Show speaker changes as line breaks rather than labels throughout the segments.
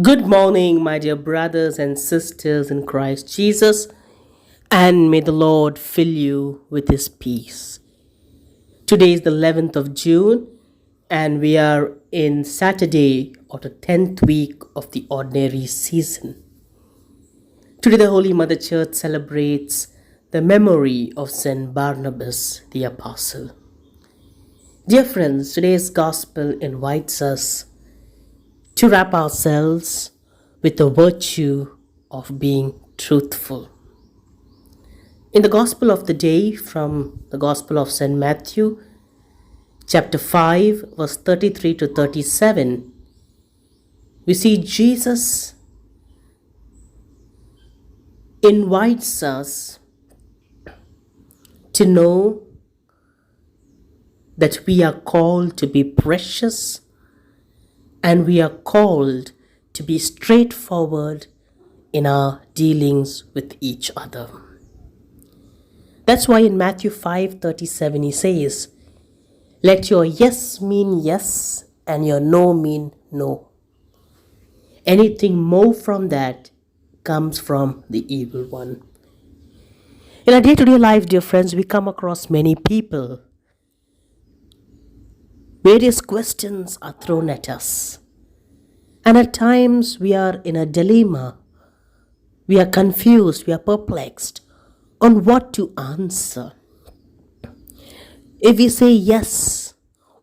Good morning, my dear brothers and sisters in Christ Jesus, and may the Lord fill you with His peace. Today is the 11th of June, and we are in Saturday of the 10th week of the ordinary season. Today, the Holy Mother Church celebrates the memory of Saint Barnabas the Apostle. Dear friends, today's Gospel invites us to wrap ourselves with the virtue of being truthful. In the Gospel of the day from the Gospel of St. Matthew, chapter 5, verse 33 to 37, we see Jesus invites us to know that we are called to be precious, and we are called to be straightforward in our dealings with each other. That's why in Matthew 5:37 he says, "Let your yes mean yes and your no mean no." Anything more from that comes from the evil one. In our day-to-day life, dear friends, we come across many people. Various questions are thrown at us. And at times we are in a dilemma. We are confused, we are perplexed on what to answer. If we say yes,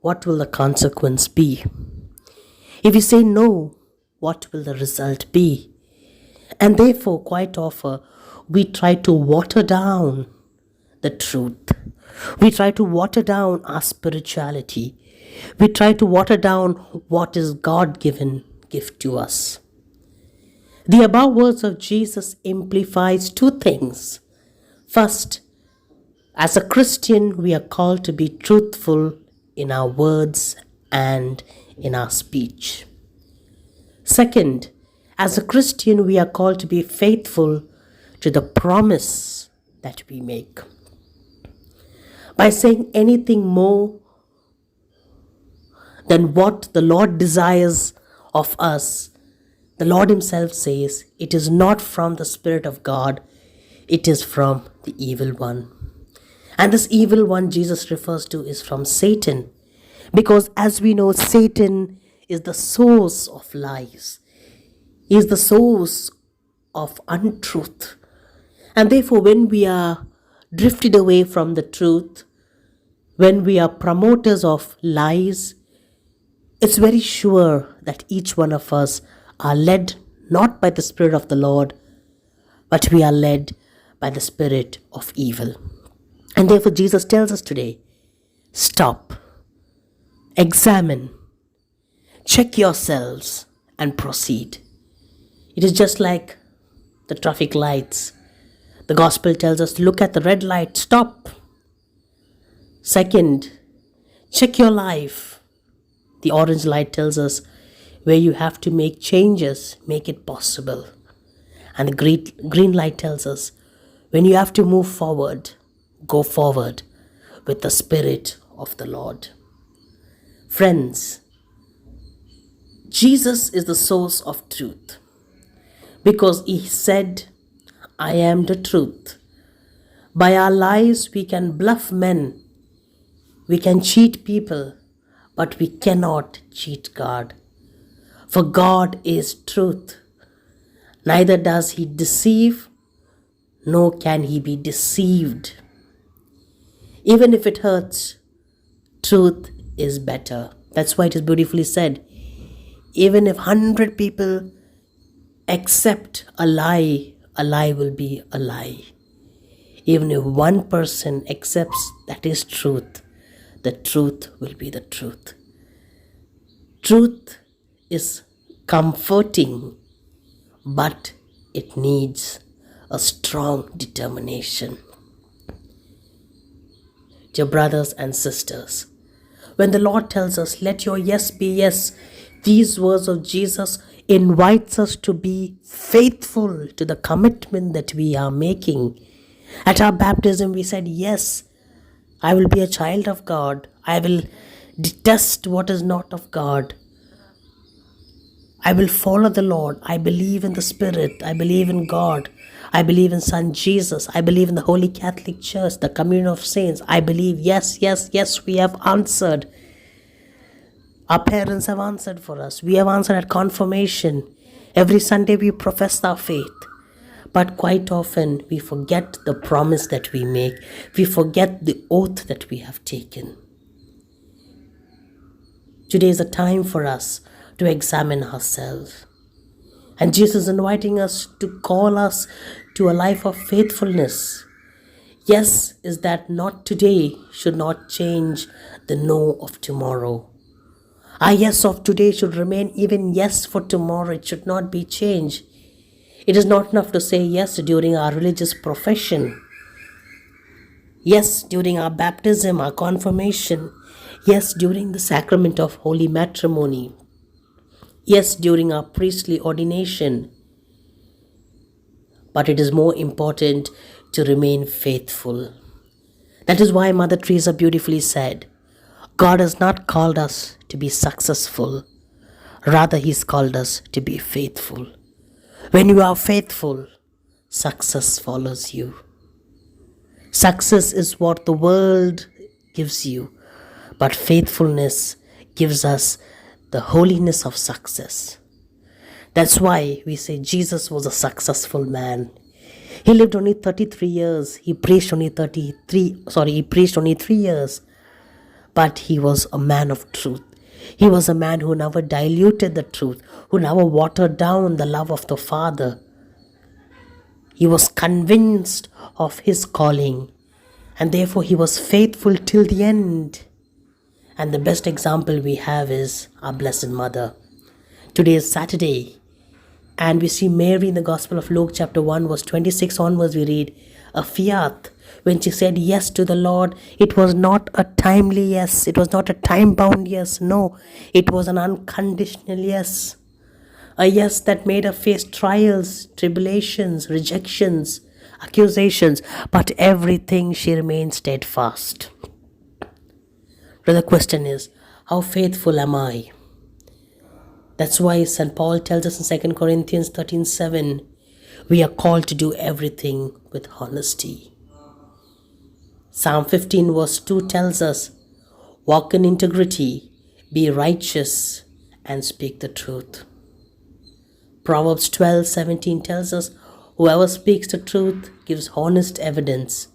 what will the consequence be? If we say no, what will the result be? And therefore, quite often, we try to water down the truth. We try to water down our spirituality. We try to water down what is God-given gift to us. The above words of Jesus implies two things. First, as a Christian, we are called to be truthful in our words and in our speech. Second, as a Christian, we are called to be faithful to the promise that we make. By saying anything more than what the Lord desires of us, the Lord Himself says, it is not from the Spirit of God, it is from the evil one. And this evil one Jesus refers to is from Satan, because as we know, Satan is the source of lies. He is the source of untruth. And therefore, when we are drifted away from the truth, when we are promoters of lies, it's very sure that each one of us are led not by the Spirit of the Lord, but we are led by the spirit of evil. And therefore Jesus tells us today, stop, examine, check yourselves and proceed. It is just like the traffic lights. The gospel tells us, look at the red light, stop. Second, check your life. The orange light tells us where you have to make changes, make it possible. And the green light tells us when you have to move forward, go forward with the Spirit of the Lord. Friends, Jesus is the source of truth because He said, I am the truth. By our lies, we can bluff men, we can cheat people, but we cannot cheat God. For God is truth. Neither does He deceive, nor can He be deceived. Even if it hurts, truth is better. That's why it is beautifully said. Even if 100 people accept a lie will be a lie. Even if one person accepts that is truth, the truth will be the truth. Truth is comforting, but it needs a strong determination. Dear brothers and sisters, when the Lord tells us, let your yes be yes, these words of Jesus invites us to be faithful to the commitment that we are making. At our baptism, we said, yes, I will be a child of God. I will detest what is not of God. I will follow the Lord. I believe in the Spirit. I believe in God. I believe in Son Jesus. I believe in the Holy Catholic Church, the communion of saints. I believe, yes, yes, yes, we have answered. Our parents have answered for us. We have answered at confirmation. Every Sunday we profess our faith. But quite often we forget the promise that we make. We forget the oath that we have taken. Today is a time for us to examine ourselves. And Jesus is inviting us to call us to a life of faithfulness. Yes, is that not today should not change the no of tomorrow. Our yes of today should remain even yes for tomorrow. It should not be changed. It is not enough to say yes during our religious profession. Yes, during our baptism, our confirmation. Yes, during the sacrament of holy matrimony. Yes, during our priestly ordination. But it is more important to remain faithful. That is why Mother Teresa beautifully said, God has not called us to be successful. Rather, He's called us to be faithful. When you are faithful, success follows you. Success is what the world gives you, but faithfulness gives us the holiness of success. That's why we say Jesus was a successful man. He lived only 33 years. He preached only 3 years. But he was a man of truth. He was a man who never diluted the truth, who never watered down the love of the Father. He was convinced of his calling, and therefore he was faithful till the end. And the best example we have is our Blessed Mother. Today is Saturday, and we see Mary in the Gospel of Luke chapter 1 verse 26 onwards. We read a fiat. When she said yes to the Lord, it was not a timely yes. It was not a time-bound yes. No, it was an unconditional yes. A yes that made her face trials, tribulations, rejections, accusations, but everything she remained steadfast. So the question is, how faithful am I? That's why St. Paul tells us in 2 Corinthians 13:7, we are called to do everything with honesty. Psalm 15 verse 2 tells us, walk in integrity, be righteous, and speak the truth. Proverbs 12:17 tells us, whoever speaks the truth gives honest evidence,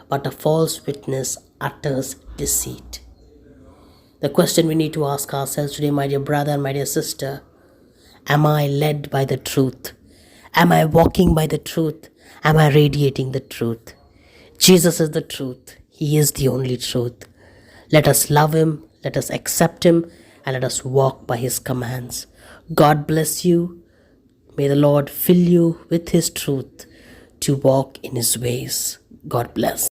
but a false witness utters deceit. The question we need to ask ourselves today, my dear brother and my dear sister, am I led by the truth? Am I walking by the truth? Am I radiating the truth? Jesus is the truth. He is the only truth. Let us love Him, let us accept Him, and let us walk by His commands. God bless you. May the Lord fill you with His truth to walk in His ways. God bless.